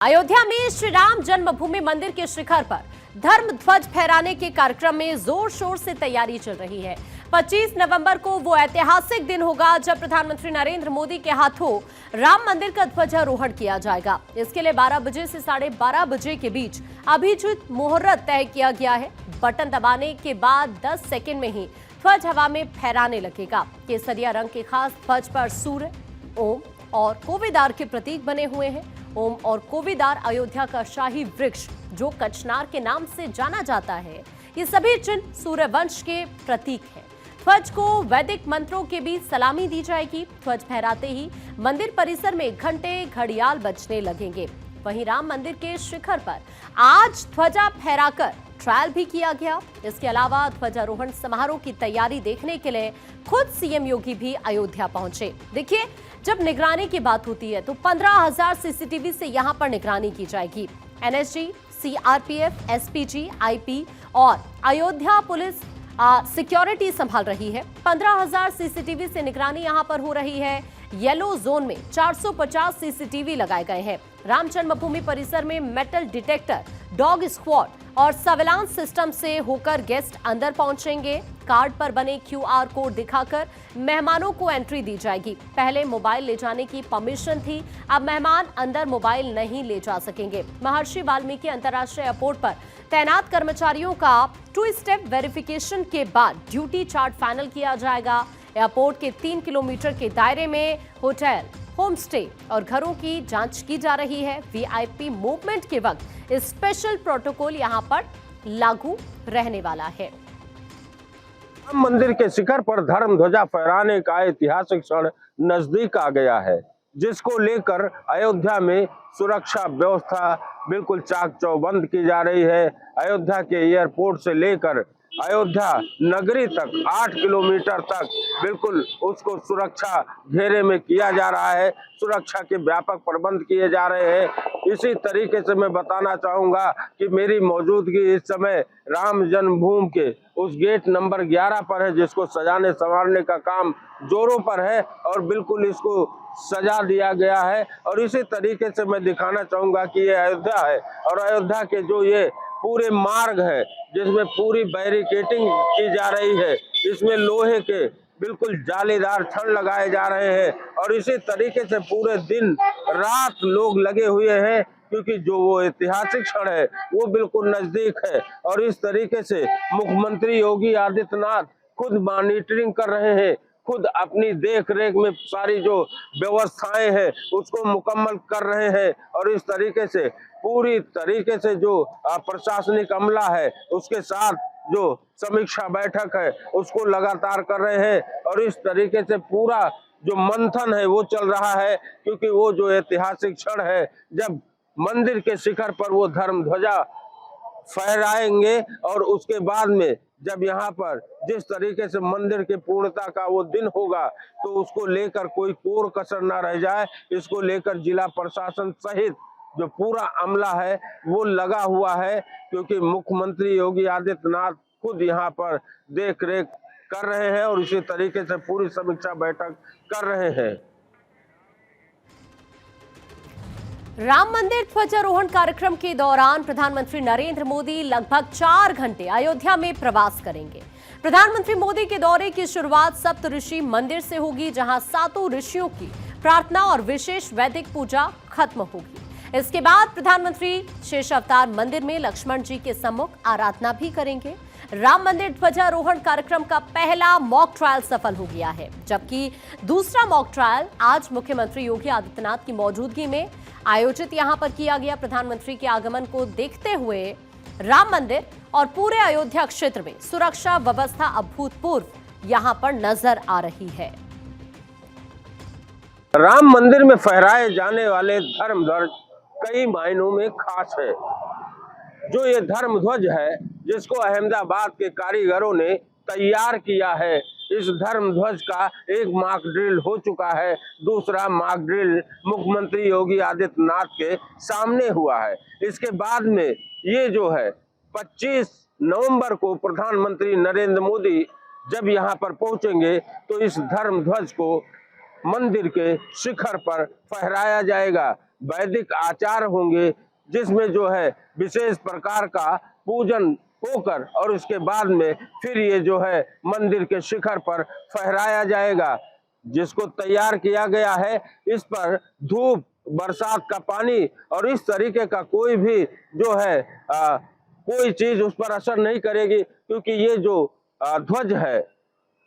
अयोध्या में श्री राम जन्मभूमि मंदिर के शिखर पर धर्म ध्वज फहराने के कार्यक्रम में जोर शोर से तैयारी चल रही है। 25 नवंबर को वो ऐतिहासिक दिन होगा जब प्रधानमंत्री नरेंद्र मोदी के हाथों राम मंदिर का ध्वजारोहण किया जाएगा। इसके लिए 12 बजे से 12:30 बजे के बीच अभिजीत मुहूर्त तय किया गया है। बटन दबाने के बाद 10 सेकंड में ही ध्वज हवा में फहराने लगेगा। केसरिया रंग के खास ध्वज पर सूर्य, ओम और कोविदार के प्रतीक बने हुए हैं। ओम और कोविदार अयोध्या का शाही वृक्ष जो कचनार के नाम से जाना जाता है। ये सभी चिन्ह सूर्यवंश के प्रतीक हैं। ध्वज को वैदिक मंत्रों के बीच सलामी दी जाएगी। ध्वज फहराते ही मंदिर परिसर में घंटे घड़ियाल बजने लगेंगे। वहीं राम मंदिर के शिखर पर आज ध्वजा फहराकर ट्रायल भी किया गया। इसके अलावा ध्वजारोहण समारोह की तैयारी देखने के लिए खुद सीएम योगी भी अयोध्या पहुंचे। देखिए, जब निगरानी की बात होती है तो 15,000 सीसीटीवी से यहां पर निगरानी की जाएगी। एनएसजी, सीआरपीएफ, एसपीजी, आईपी और अयोध्या पुलिस सिक्योरिटी संभाल रही है। 15,000 सीसीटीवी से निगरानी यहां पर हो रही है। येलो जोन में 450 सीसीटीवी लगाए गए हैं। राम जन्मभूमि परिसर में मेटल डिटेक्टर, डॉग स्क्वाड और सर्विलांस सिस्टम से होकर गेस्ट अंदर पहुंचेंगे। कार्ड पर बने क्यूआर कोड दिखाकर मेहमानों को एंट्री दी जाएगी। पहले मोबाइल ले जाने की परमिशन थी, अब मेहमान अंदर मोबाइल नहीं ले जा सकेंगे। महर्षि वाल्मीकि अंतर्राष्ट्रीय एयरपोर्ट पर तैनात कर्मचारियों का 2 स्टेप वेरिफिकेशन के बाद ड्यूटी चार्ट फाइनल किया जाएगा। एयरपोर्ट के 3 किलोमीटर के दायरे में होटल, होम स्टे और घरों की जांच की जा रही है। वीआईपी मूवमेंट के वक्त स्पेशल प्रोटोकॉल यहां पर लागू रहने वाला है। राम मंदिर के शिखर पर धर्म ध्वजा फहराने का ऐतिहासिक क्षण नजदीक आ गया है, जिसको लेकर अयोध्या में सुरक्षा व्यवस्था बिल्कुल चाक चौबंद की जा रही है। अयोध्या के एयरपोर्ट से लेकर अयोध्या नगरी तक 8 किलोमीटर तक बिल्कुल उसको सुरक्षा घेरे में किया जा रहा है। सुरक्षा के व्यापक प्रबंध किए जा रहे हैं। इसी तरीके से मैं बताना चाहूंगा कि मेरी मौजूदगी इस समय राम जन्मभूमि के उस गेट नंबर 11 पर है, जिसको सजाने संवारने का काम जोरों पर है और बिल्कुल इसको सजा दिया गया है। और इसी तरीके से मैं दिखाना चाहूंगा कि ये अयोध्या है और अयोध्या के जो ये पूरे मार्ग है जिसमें पूरी बैरिकेटिंग की जा रही है, इसमें लोहे के बिल्कुल जालीदार छड़ लगाए जा रहे हैं और इसी तरीके से पूरे दिन रात लोग लगे हुए हैं, क्योंकि जो वो ऐतिहासिक क्षण है वो बिल्कुल नजदीक है। और इस तरीके से मुख्यमंत्री योगी आदित्यनाथ खुद मॉनिटरिंग कर रहे हैं, खुद अपनी देख रेख में सारी जो व्यवस्थाएं हैं उसको मुकम्मल कर रहे हैं और इस तरीके से पूरी तरीके से जो प्रशासनिक अमला है उसके साथ जो समीक्षा बैठक है उसको लगातार कर रहे हैं और इस तरीके से पूरा जो मंथन है वो चल रहा है, क्योंकि वो जो ऐतिहासिक क्षण है जब मंदिर के शिखर पर वो धर्म ध्वजा फहराएंगे और उसके बाद में जब यहाँ पर जिस तरीके से मंदिर के पूर्णता का वो दिन होगा तो उसको लेकर कोई कोर कसर ना रह जाए, इसको लेकर जिला प्रशासन सहित जो पूरा अमला है वो लगा हुआ है, क्योंकि मुख्यमंत्री योगी आदित्यनाथ खुद यहाँ पर देख रेख कर रहे हैं और इसी तरीके से पूरी समीक्षा बैठक कर रहे हैं। राम मंदिर ध्वजारोहण कार्यक्रम के दौरान प्रधानमंत्री नरेंद्र मोदी लगभग 4 घंटे अयोध्या में प्रवास करेंगे। प्रधानमंत्री मोदी के दौरे की शुरुआत सप्तऋषि मंदिर से होगी, जहां 7 ऋषियों की प्रार्थना और विशेष वैदिक पूजा खत्म होगी। इसके बाद प्रधानमंत्री शेष अवतार मंदिर में लक्ष्मण जी के सम्मुख आराधना भी करेंगे। राम मंदिर ध्वजारोहण कार्यक्रम का पहला मॉक ट्रायल सफल हो गया है, जबकि दूसरा मॉक ट्रायल आज मुख्यमंत्री योगी आदित्यनाथ की मौजूदगी में आयोजित यहां पर किया गया। प्रधानमंत्री के आगमन को देखते हुए राम मंदिर और पूरे अयोध्या क्षेत्र में सुरक्षा व्यवस्था अभूतपूर्व यहां पर नजर आ रही है। राम मंदिर में फहराए जाने वाले धर्म ध्वज कई मायनों में खास है। जो ये धर्म ध्वज है जिसको अहमदाबाद के कारीगरों ने तैयार किया है, इस धर्म ध्वज का एक मॉक ड्रिल हो चुका है, दूसरा मॉक ड्रिल मुख्यमंत्री योगी आदित्यनाथ के सामने हुआ है। इसके बाद में ये जो है 25 नवंबर को प्रधानमंत्री नरेंद्र मोदी जब यहाँ पर पहुंचेंगे तो इस धर्म ध्वज को मंदिर के शिखर पर फहराया जाएगा। वैदिक आचार होंगे, जिसमें जो है विशेष प्रकार का पूजन होकर और उसके बाद में फिर ये जो है मंदिर के शिखर पर फहराया जाएगा। जिसको तैयार किया गया है, इस पर धूप, बरसात का पानी और इस तरीके का कोई भी जो है कोई चीज उस पर असर नहीं करेगी, क्योंकि ये जो ध्वज है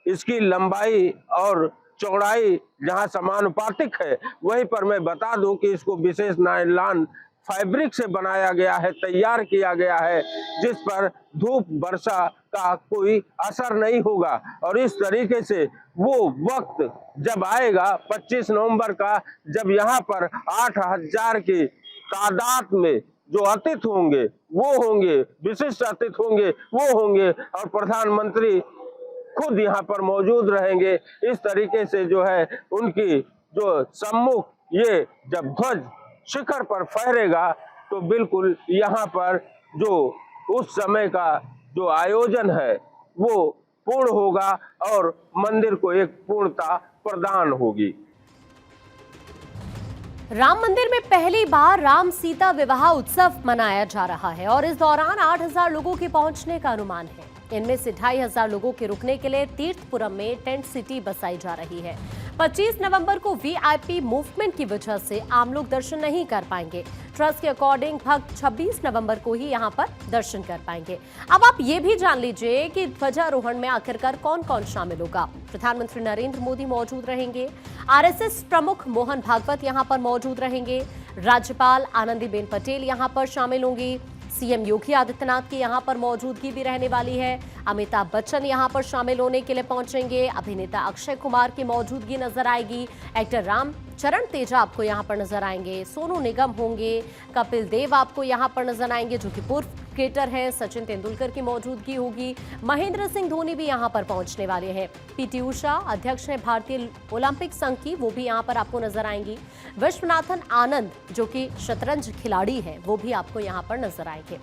इसकी लंबाई और चौड़ाई जहां समानुपातिक है, वहीं पर मैं बता दूं कि इसको विशेष नायलॉन फैब्रिक से बनाया गया है, तैयार किया गया है, जिस पर धूप वर्षा का कोई असर नहीं होगा। और इस तरीके से वो वक्त जब आएगा 25 नवंबर का, जब यहाँ पर 8,000 की तादाद में जो अतिथि होंगे वो होंगे, विशिष्ट अतिथि होंगे वो होंगे, और प्रधानमंत्री खुद यहाँ पर मौजूद रहेंगे। इस तरीके से जो है उनकी जो सम्मुख ये जब ध्वज शिखर पर फहरेगा, तो बिल्कुल यहाँ पर जो उस समय का जो आयोजन है वो पूर्ण होगा और मंदिर को एक पूर्णता प्रदान होगी। राम मंदिर में पहली बार राम सीता विवाह उत्सव मनाया जा रहा है और इस दौरान 8,000 लोगों के पहुंचने का अनुमान है। इनमें से 2,500 लोगों के रुकने के लिए तीर्थपुरम में टेंट सिटी बसाई जा रही है। 25 नवंबर को वीआईपी मूवमेंट की वजह से आम लोग दर्शन नहीं कर पाएंगे। ट्रस्ट के अकॉर्डिंग भक्त 26 नवंबर को ही यहां पर दर्शन कर पाएंगे। अब आप ये भी जान लीजिए कि ध्वजारोहण में आखिरकार कौन कौन शामिल होगा। प्रधानमंत्री नरेंद्र मोदी मौजूद रहेंगे, आरएसएस प्रमुख मोहन भागवत यहां पर मौजूद रहेंगे, राज्यपाल आनंदीबेन पटेल यहां पर शामिल होंगी, सीएम योगी आदित्यनाथ की यहां पर मौजूदगी भी रहने वाली है, अमिताभ बच्चन यहां पर शामिल होने के लिए पहुंचेंगे, अभिनेता अक्षय कुमार की मौजूदगी नजर आएगी, एक्टर राम चरण तेजा आपको यहां पर नजर आएंगे, सोनू निगम होंगे, कपिल देव आपको यहां पर नजर आएंगे जो कि पूर्व क्रिकेटर हैं, सचिन तेंदुलकर की मौजूदगी होगी, महेंद्र सिंह धोनी भी यहां पर पहुंचने वाले हैं, पीटी उषा अध्यक्ष हैं भारतीय ओलंपिक संघ की, वो भी यहां पर आपको नजर आएंगी, विश्वनाथन आनंद जो कि शतरंज खिलाड़ी हैं वो भी आपको यहां पर नजर आएंगे।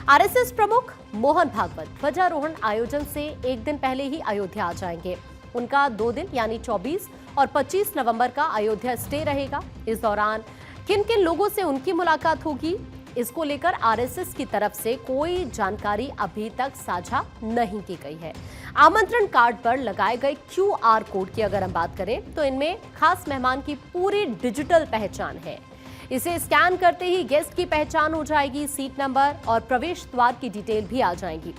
आरएसएस प्रमुख मोहन भागवत ध्वजारोहण आयोजन से एक दिन पहले ही अयोध्या आ जाएंगे। उनका 2 दिन यानी 24 और 25 नवंबर का अयोध्या स्टे रहेगा। इस दौरान किन किन लोगों से उनकी मुलाकात होगी, इसको लेकर आरएसएस की तरफ से कोई जानकारी अभी तक साझा नहीं की गई है। आमंत्रण कार्ड पर लगाए गए क्यूआर कोड की अगर हम बात करें तो इनमें खास मेहमान की पूरी डिजिटल पहचान है। इसे स्कैन करते ही गेस्ट की पहचान हो जाएगी, सीट नंबर और प्रवेश द्वार की डिटेल भी आ जाएगी।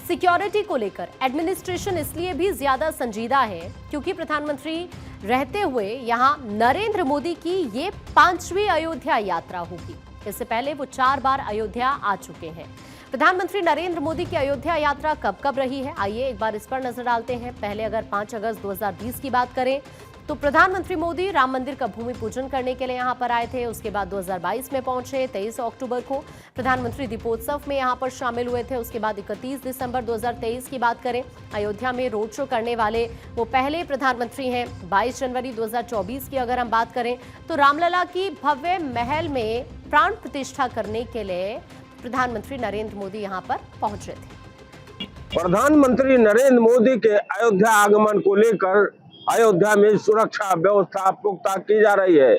सिक्योरिटी को लेकर एडमिनिस्ट्रेशन इसलिए भी ज्यादा संजीदा है क्योंकि प्रधानमंत्री रहते हुए यहां नरेंद्र मोदी की ये 5वीं अयोध्या यात्रा होगी। इससे पहले वो 4 बार अयोध्या आ चुके हैं। प्रधानमंत्री नरेंद्र मोदी की अयोध्या यात्रा कब कब रही है, आइए एक बार इस पर नजर डालते हैं। पहले अगर 5 अगस्त 2020 की बात करें तो प्रधानमंत्री मोदी राम मंदिर का भूमि पूजन करने के लिए यहां पर आए थे। उसके बाद 2022 में पहुंचे। 23 अक्टूबर को प्रधानमंत्री दीपोत्सव में यहां पर शामिल हुए थे। उसके बाद 31 दिसंबर 2023 की बात करें, अयोध्या में रोड शो करने वाले वो पहले प्रधानमंत्री हैं। 22 जनवरी 2024 की अगर हम बात करें तो रामलला की भव्य महल में प्राण प्रतिष्ठा करने के लिए प्रधानमंत्री नरेंद्र मोदी यहां पर पहुंचे थे। प्रधानमंत्री नरेंद्र मोदी के अयोध्या आगमन को लेकर अयोध्या में सुरक्षा व्यवस्था पुख्ता की जा रही है।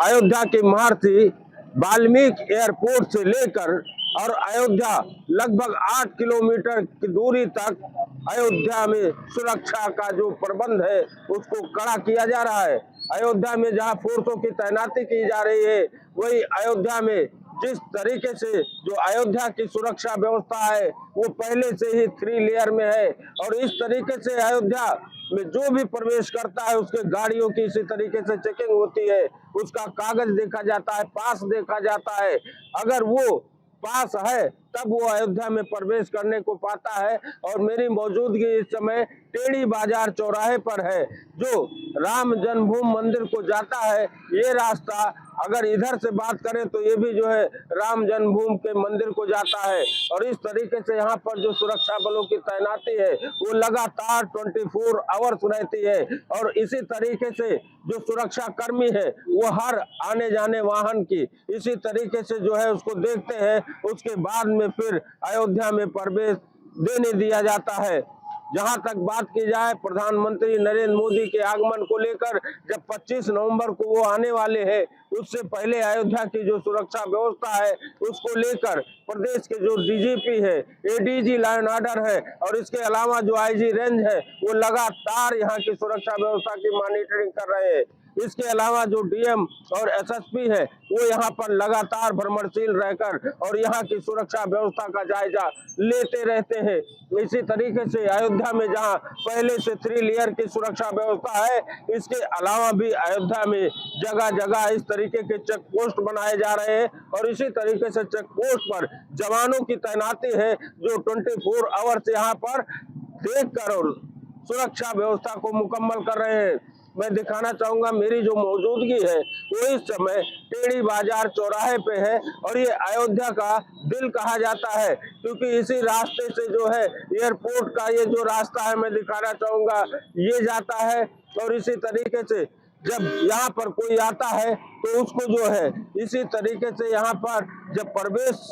अयोध्या के महर्षि वाल्मीकि एयरपोर्ट से लेकर और अयोध्या लगभग 8 किलोमीटर की दूरी तक अयोध्या में सुरक्षा का जो प्रबंध है उसको कड़ा किया जा रहा है। अयोध्या में जहां फोर्सों की तैनाती की जा रही है, वही अयोध्या में जिस तरीके से जो अयोध्या की सुरक्षा व्यवस्था है वो पहले से ही 3 लेयर में है। और इस तरीके से अयोध्या में जो भी प्रवेश करता है उसके गाड़ियों की इसी तरीके से चेकिंग होती है, उसका कागज देखा जाता है, पास देखा जाता है। अगर वो पास है तब वो अयोध्या में प्रवेश करने को पाता है। और मेरी मौजूदगी इस समय टेढ़ी बाजार चौराहे पर है, जो राम जन्मभूमि मंदिर को जाता है। ये रास्ता अगर इधर से बात करें तो ये भी जो है राम जन्मभूमि के मंदिर को जाता है। और इस तरीके से यहाँ पर जो सुरक्षा बलों की तैनाती है वो लगातार 24 आवर्स रहती है। और इसी तरीके से जो सुरक्षा कर्मी है वो हर आने जाने वाहन की इसी तरीके से जो है उसको देखते हैं। उसके बाद में फिर अयोध्या में प्रवेश देने दिया जाता है। जहां तक बात की जाए प्रधानमंत्री नरेंद्र मोदी के आगमन को लेकर, जब 25 नवंबर को वो आने वाले हैं, उससे पहले अयोध्या की जो सुरक्षा व्यवस्था है उसको लेकर प्रदेश के जो डीजीपी है, एडीजी लॉ एंड ऑर्डर है और इसके अलावा जो आईजी रेंज है, वो लगातार यहाँ की सुरक्षा व्यवस्था की मॉनिटरिंग कर रहे हैं। इसके अलावा जो डीएम और एसएसपी है वो यहाँ पर लगातार भ्रमणशील रहकर और यहाँ की सुरक्षा व्यवस्था का जायजा लेते रहते हैं। इसी तरीके से अयोध्या में जहाँ पहले से 3 लेयर की सुरक्षा व्यवस्था है, इसके अलावा भी अयोध्या में जगह जगह इस तरीके के चेक पोस्ट बनाए जा रहे हैं और इसी तरीके से चेक पोस्ट पर जवानों की तैनाती है जो 24 आवर्स यहाँ पर देखकर और सुरक्षा व्यवस्था को मुकम्मल कर रहे हैं। मैं दिखाना चाहूंगा मेरी जो मौजूदगी है वो इस समय टेढ़ी बाजार चौराहे पे है और ये अयोध्या का दिल कहा जाता है, क्योंकि इसी रास्ते से जो है एयरपोर्ट का ये जो रास्ता है मैं दिखाना चाहूंगा ये जाता है और इसी तरीके से जब यहाँ पर कोई आता है तो उसको जो है इसी तरीके से यहाँ पर जब प्रवेश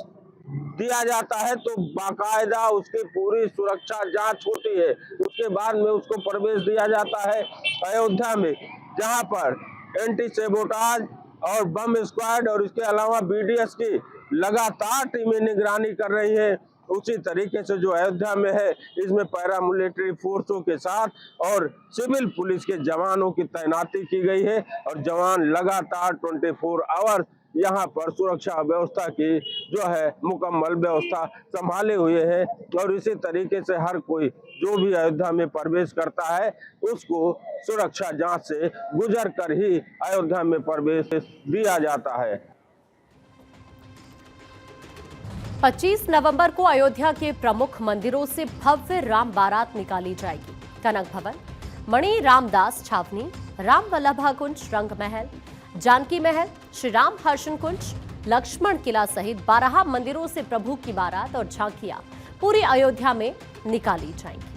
दिया जाता है तो बाकायदा उसकी पूरी सुरक्षा जांच होती है, उसके बाद में उसको प्रवेश दिया जाता है। अयोध्या में जहां पर एंटी सेबोटाज और बम स्क्वाड और इसके अलावा बीडीएस की लगातार टीमें निगरानी कर रही हैं, उसी तरीके से जो अयोध्या में है इसमें पैरामिलिट्री फोर्सों के साथ और सिविल पुलिस के जवानों की तैनाती की गई है और जवान लगातार 24 आवर्स यहाँ पर सुरक्षा व्यवस्था की जो है मुकम्मल व्यवस्था संभाले हुए हैं और इसी तरीके से हर कोई जो भी अयोध्या में प्रवेश करता है उसको सुरक्षा जांच से गुजर कर ही अयोध्या में प्रवेश दिया जाता है। 25 नवंबर को अयोध्या के प्रमुख मंदिरों से भव्य राम बारात निकाली जाएगी। कनक भवन, मणि रामदास छावनी, राम वल्लभा कुंज, रंग महल, जानकी महल, श्री राम हर्षण कुंज, लक्ष्मण किला सहित 12 मंदिरों से प्रभु की बारात और झांकियां पूरी अयोध्या में निकाली जाएंगी।